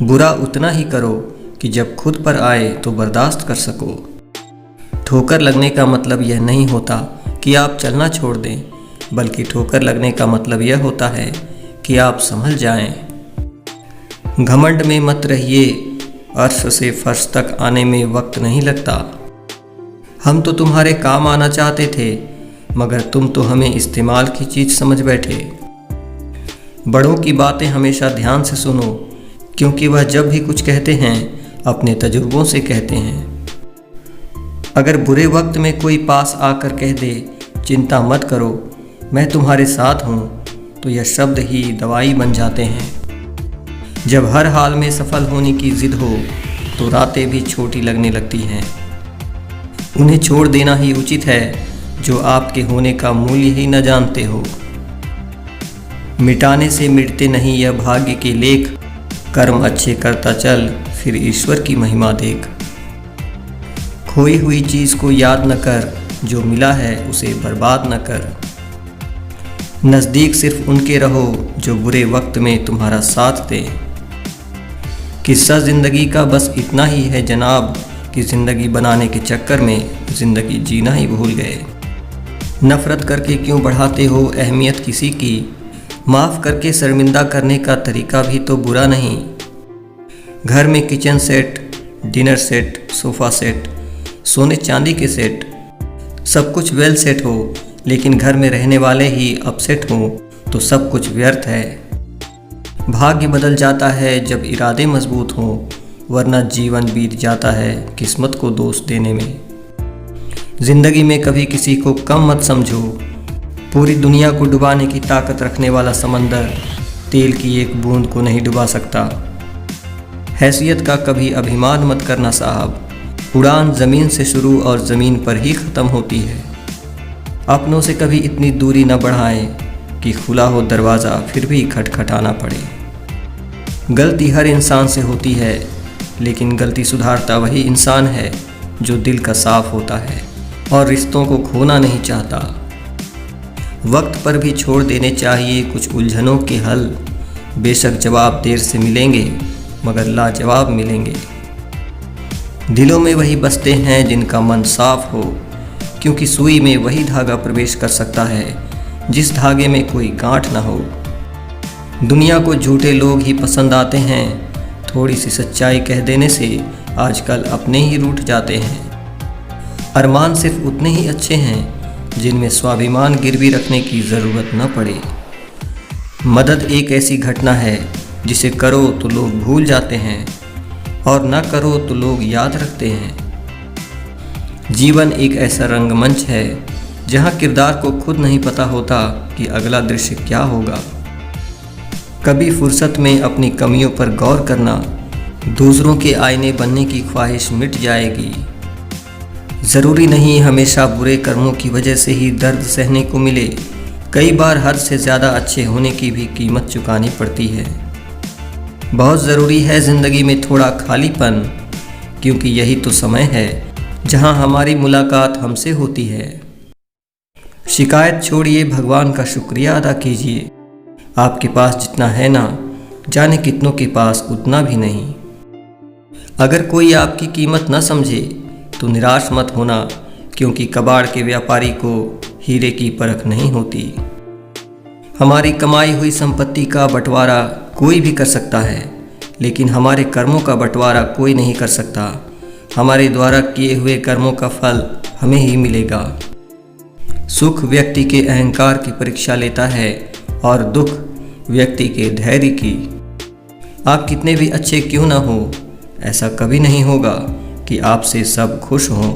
बुरा उतना ही करो कि जब खुद पर आए तो बर्दाश्त कर सको। ठोकर लगने का मतलब यह नहीं होता कि आप चलना छोड़ दें, बल्कि ठोकर लगने का मतलब यह होता है कि आप संभल जाएं। घमंड में मत रहिए, अर्श से फर्श तक आने में वक्त नहीं लगता। हम तो तुम्हारे काम आना चाहते थे, मगर तुम तो हमें इस्तेमाल की चीज़ समझ बैठे। बड़ों की बातें हमेशा ध्यान से सुनो, क्योंकि वह जब भी कुछ कहते हैं अपने तजुर्बों से कहते हैं। अगर बुरे वक्त में कोई पास आकर कह दे चिंता मत करो, मैं तुम्हारे साथ हूँ, तो यह शब्द ही दवाई बन जाते हैं। जब हर हाल में सफल होने की जिद हो तो रातें भी छोटी लगने लगती हैं। उन्हें छोड़ देना ही उचित है जो आपके होने का मूल्य ही न जानते हो। मिटाने से मिटते नहीं यह भाग्य के लेख, कर्म अच्छे करता चल फिर ईश्वर की महिमा देख। खोई हुई चीज़ को याद न कर, जो मिला है उसे बर्बाद न कर। नज़दीक सिर्फ उनके रहो जो बुरे वक्त में तुम्हारा साथ दे। किस्सा ज़िंदगी का बस इतना ही है जनाब, कि ज़िंदगी बनाने के चक्कर में ज़िंदगी जीना ही भूल गए। नफ़रत करके क्यों बढ़ाते हो अहमियत किसी की, माफ़ करके शर्मिंदा करने का तरीका भी तो बुरा नहीं। घर में kitchen set, dinner set, sofa set, सोने चांदी के सेट, सब कुछ वेल सेट हो, लेकिन घर में रहने वाले ही अपसेट हों तो सब कुछ व्यर्थ है। भाग्य बदल जाता है जब इरादे मजबूत हों, वरना जीवन बीत जाता है किस्मत को दोष देने में। ज़िंदगी में कभी किसी को कम मत समझो। पूरी दुनिया को डुबाने की ताकत रखने वाला समंदर तेल की एक बूंद को नहीं डुबा सकता। हैसियत का कभी अभिमान मत करना साहब, उड़ान ज़मीन से शुरू और ज़मीन पर ही ख़त्म होती है। अपनों से कभी इतनी दूरी न बढ़ाएं कि खुला हो दरवाज़ा फिर भी खटखटाना पड़े। गलती हर इंसान से होती है, लेकिन गलती सुधारता वही इंसान है जो दिल का साफ होता है और रिश्तों को खोना नहीं चाहता। वक्त पर भी छोड़ देने चाहिए कुछ उलझनों के हल। बेशक जवाब देर से मिलेंगे, मगर लाजवाब मिलेंगे। दिलों में वही बसते हैं जिनका मन साफ हो, क्योंकि सुई में वही धागा प्रवेश कर सकता है जिस धागे में कोई गांठ न हो। दुनिया को झूठे लोग ही पसंद आते हैं, थोड़ी सी सच्चाई कह देने से आजकल अपने ही रूठ जाते हैं। अरमान सिर्फ उतने ही अच्छे हैं जिनमें स्वाभिमान गिरवी रखने की ज़रूरत न पड़े। मदद एक ऐसी घटना है जिसे करो तो लोग भूल जाते हैं और न करो तो लोग याद रखते हैं। जीवन एक ऐसा रंगमंच है जहाँ किरदार को खुद नहीं पता होता कि अगला दृश्य क्या होगा। कभी फुर्सत में अपनी कमियों पर गौर करना, दूसरों के आईने बनने की ख्वाहिश मिट जाएगी। ज़रूरी नहीं हमेशा बुरे कर्मों की वजह से ही दर्द सहने को मिले, कई बार हद से ज़्यादा अच्छे होने की भी कीमत चुकानी पड़ती है। बहुत ज़रूरी है ज़िंदगी में थोड़ा खालीपन, क्योंकि यही तो समय है जहां हमारी मुलाकात हमसे होती है। शिकायत छोड़िए, भगवान का शुक्रिया अदा कीजिए। आपके पास जितना है ना, जाने कितनों के पास उतना भी नहीं। अगर कोई आपकी कीमत न समझे तो निराश मत होना, क्योंकि कबाड़ के व्यापारी को हीरे की परख नहीं होती। हमारी कमाई हुई संपत्ति का बंटवारा कोई भी कर सकता है, लेकिन हमारे कर्मों का बंटवारा कोई नहीं कर सकता। हमारे द्वारा किए हुए कर्मों का फल हमें ही मिलेगा। सुख व्यक्ति के अहंकार की परीक्षा लेता है और दुख व्यक्ति के धैर्य की। आप कितने भी अच्छे क्यों ना हो, ऐसा कभी नहीं होगा कि आपसे सब खुश हों।